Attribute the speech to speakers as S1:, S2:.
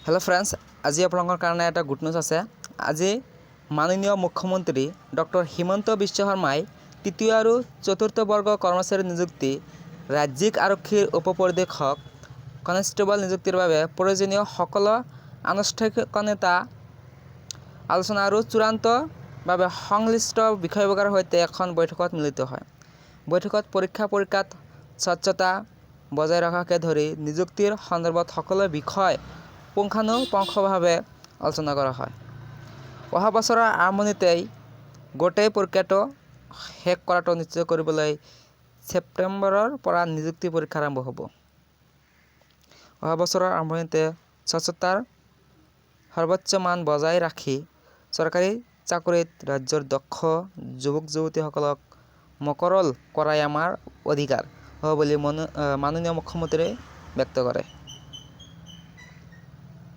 S1: Hello friends, आज आपलों कारण eight good news आसे। आज माननीय मुख्यमंत्री डॉक्टर हिमंत विश्व शर्माय तृतीय और चतुर्थ वर्ग कर्मचारी नियुक्ति राज्यिक आरक्षीर उपपरिदर्शक कन्स्टेबल नियुक्तिर बारे प्रयोजनीय सकल आनुष्ठानिकता आलोचना और चूड़ान्त भावे संश्लिष्ट বিষয়বগাৰ সৈতে এখন বৈঠকত মিলিত হয়। বৈঠকত পৰীক্ষা পৰীক্ষাত স্বচ্ছতা বজাই ৰখাকে ধৰি নিযুক্তিৰ সন্দৰ্ভত সকলো বিষয় পুংখানুপুংখভাৱে আলোচনা কৰা হয়। অহা বছৰৰ আৰম্ভণিতেই গোটেই প্ৰক্ৰিয়াটো শেষ কৰাটো নিশ্চিত কৰিবলৈ ছেপ্টেম্বৰৰ পৰা নিযুক্তি পৰীক্ষা আৰম্ভ হ'ব। অহা বছৰৰ আৰম্ভণিতে স্বচ্ছতাৰ সৰ্বোচ্চ মান বজাই ৰাখি চৰকাৰী চাকৰিত ৰাজ্যৰ দক্ষ যুৱক যুৱতীসকলক মকৰল কৰাই আমাৰ অধিকাৰ হ'ব বুলি মাননীয় মুখ্যমন্ত্ৰীয়ে ব্যক্ত কৰে।